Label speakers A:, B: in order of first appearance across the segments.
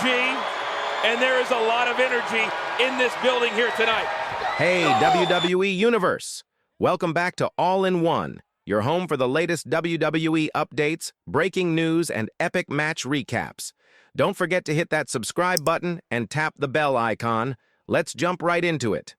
A: energy, and there is a lot of energy in this building here tonight.
B: Hey, WWE Universe! Welcome back to All-in-One, your home for the latest WWE updates, breaking news, and epic match recaps. Don't forget to hit that subscribe button and tap the bell icon. Let's jump right into it.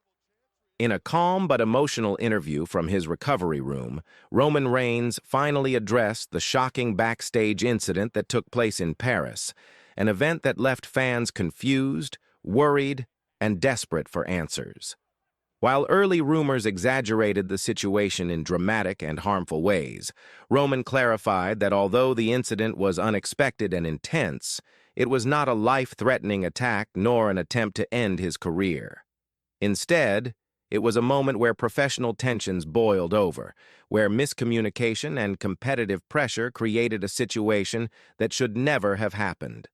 B: In a calm but emotional interview from his recovery room, Roman Reigns finally addressed the shocking backstage incident that took place in Paris, an event that left fans confused, worried, and desperate for answers. While early rumors exaggerated the situation in dramatic and harmful ways, Roman clarified that although the incident was unexpected and intense, it was not a life-threatening attack nor an attempt to end his career. Instead, it was a moment where professional tensions boiled over, where miscommunication and competitive pressure created a situation that should never have happened.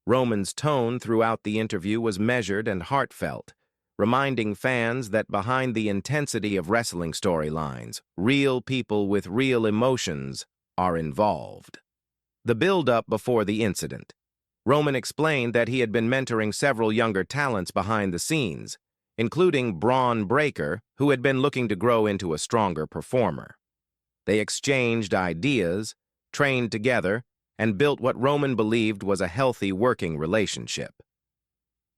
B: Roman's tone throughout the interview was measured and heartfelt, reminding fans that behind the intensity of wrestling storylines, real people with real emotions are involved. The build-up before the incident. Roman explained that he had been mentoring several younger talents behind the scenes, including Braun Breaker, who had been looking to grow into a stronger performer. They exchanged ideas, trained together, and built what Roman believed was a healthy working relationship.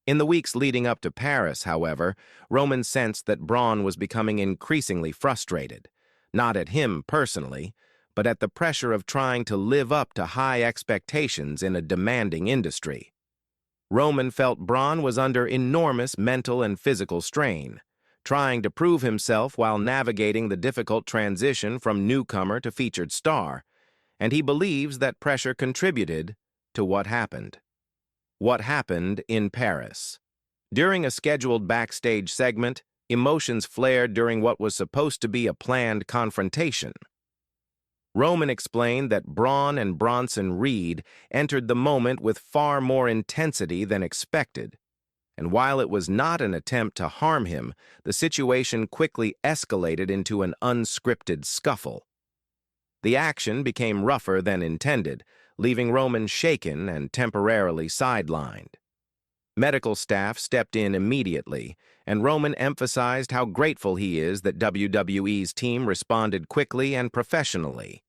B: In the weeks leading up to Paris, however, Roman sensed that Braun was becoming increasingly frustrated, not at him personally, but at the pressure of trying to live up to high expectations in a demanding industry. Roman felt Braun was under enormous mental and physical strain, trying to prove himself while navigating the difficult transition from newcomer to featured star, and he believes that pressure contributed to what happened. What happened in Paris? During a scheduled backstage segment, emotions flared during what was supposed to be a planned confrontation. Roman explained that Braun and Bronson Reed entered the moment with far more intensity than expected, and while it was not an attempt to harm him, the situation quickly escalated into an unscripted scuffle. The action became rougher than intended, leaving Roman shaken and temporarily sidelined. Medical staff stepped in immediately, and Roman emphasized how grateful he is that WWE's team responded quickly and professionally.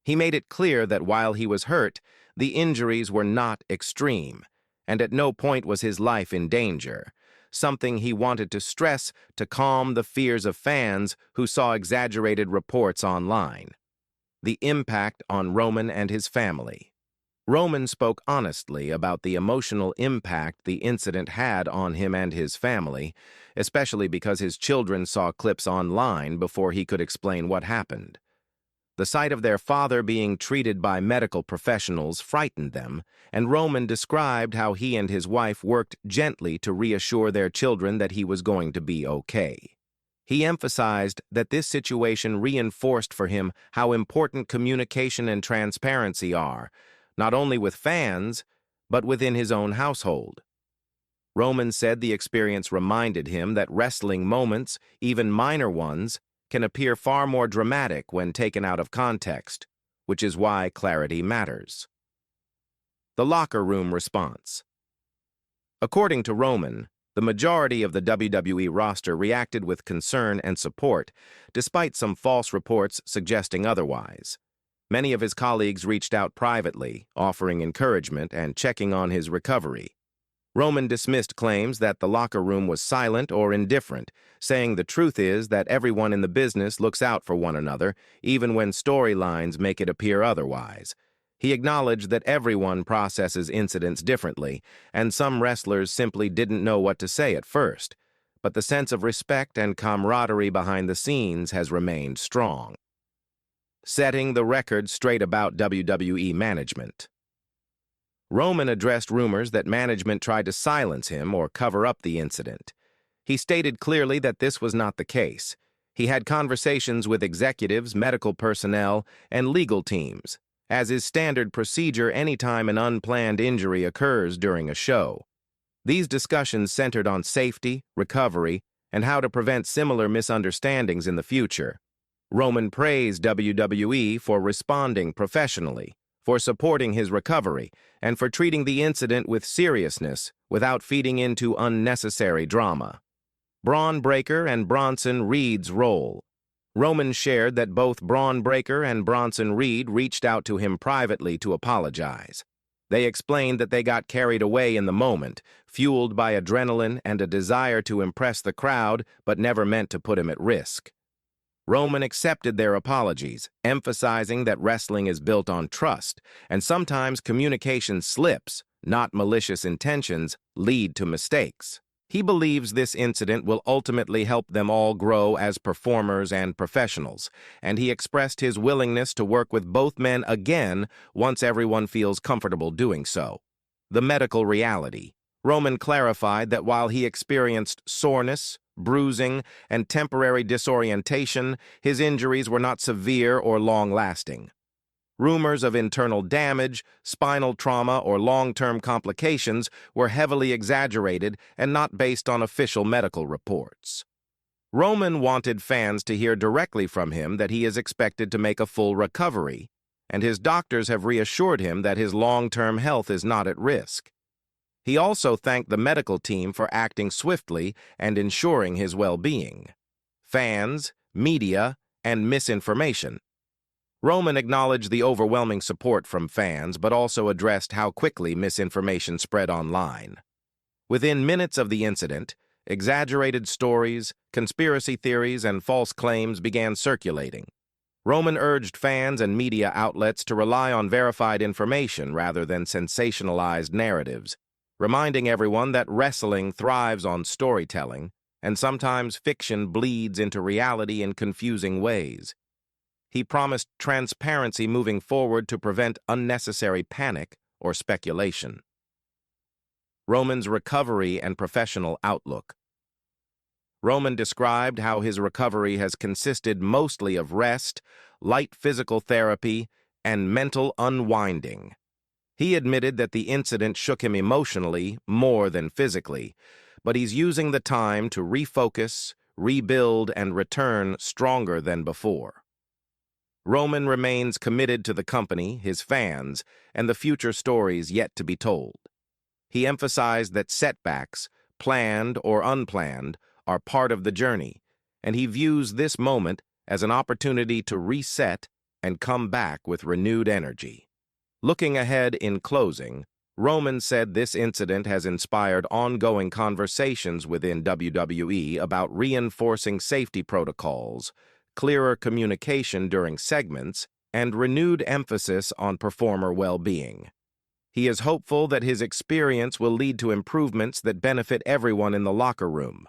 B: He made it clear that while he was hurt, the injuries were not extreme, and at no point was his life in danger, something he wanted to stress to calm the fears of fans who saw exaggerated reports online. The impact on Roman and his family. Roman spoke honestly about the emotional impact the incident had on him and his family, especially because his children saw clips online before he could explain what happened. The sight of their father being treated by medical professionals frightened them, and Roman described how he and his wife worked gently to reassure their children that he was going to be okay. He emphasized that this situation reinforced for him how important communication and transparency are, not only with fans, but within his own household. Roman said the experience reminded him that wrestling moments, even minor ones, can appear far more dramatic when taken out of context, which is why clarity matters. The locker room response. According to Roman, the majority of the WWE roster reacted with concern and support, despite some false reports suggesting otherwise. Many of his colleagues reached out privately, offering encouragement and checking on his recovery. Roman dismissed claims that the locker room was silent or indifferent, saying the truth is that everyone in the business looks out for one another, even when storylines make it appear otherwise. He acknowledged that everyone processes incidents differently, and some wrestlers simply didn't know what to say at first, but the sense of respect and camaraderie behind the scenes has remained strong. Setting the record straight about WWE management. Roman addressed rumors that management tried to silence him or cover up the incident. He stated clearly that this was not the case. He had conversations with executives, medical personnel, and legal teams, as is standard procedure anytime an unplanned injury occurs during a show. These discussions centered on safety, recovery, and how to prevent similar misunderstandings in the future. Roman praised WWE for responding professionally, for supporting his recovery, and for treating the incident with seriousness without feeding into unnecessary drama. Braun Breaker and Bronson Reed's role. Roman shared that both Braun Breaker and Bronson Reed reached out to him privately to apologize. They explained that they got carried away in the moment, fueled by adrenaline and a desire to impress the crowd, but never meant to put him at risk. Roman accepted their apologies, emphasizing that wrestling is built on trust, and sometimes communication slips, not malicious intentions, lead to mistakes. He believes this incident will ultimately help them all grow as performers and professionals, and he expressed his willingness to work with both men again once everyone feels comfortable doing so. The medical reality. Roman clarified that while he experienced soreness, bruising, and temporary disorientation, his injuries were not severe or long-lasting. Rumors of internal damage, spinal trauma, or long-term complications were heavily exaggerated and not based on official medical reports. Roman wanted fans to hear directly from him that he is expected to make a full recovery, and his doctors have reassured him that his long-term health is not at risk. He also thanked the medical team for acting swiftly and ensuring his well-being. Fans, media, and misinformation. Roman acknowledged the overwhelming support from fans, but also addressed how quickly misinformation spread online. Within minutes of the incident, exaggerated stories, conspiracy theories, and false claims began circulating. Roman urged fans and media outlets to rely on verified information rather than sensationalized narratives, reminding everyone that wrestling thrives on storytelling, and sometimes fiction bleeds into reality in confusing ways. He promised transparency moving forward to prevent unnecessary panic or speculation. Roman's recovery and professional outlook. Roman described how his recovery has consisted mostly of rest, light physical therapy, and mental unwinding. He admitted that the incident shook him emotionally more than physically, but he's using the time to refocus, rebuild, and return stronger than before. Roman remains committed to the company, his fans, and the future stories yet to be told. He emphasized that setbacks, planned or unplanned, are part of the journey, and he views this moment as an opportunity to reset and come back with renewed energy. Looking ahead in closing, Roman said this incident has inspired ongoing conversations within WWE about reinforcing safety protocols, clearer communication during segments, and renewed emphasis on performer well-being. He is hopeful that his experience will lead to improvements that benefit everyone in the locker room.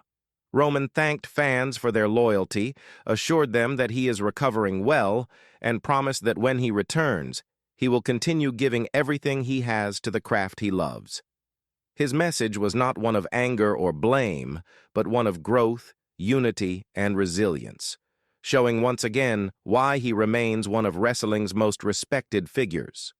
B: Roman thanked fans for their loyalty, assured them that he is recovering well, and promised that when he returns, he will continue giving everything he has to the craft he loves. His message was not one of anger or blame, but one of growth, unity, and resilience, showing once again why he remains one of wrestling's most respected figures.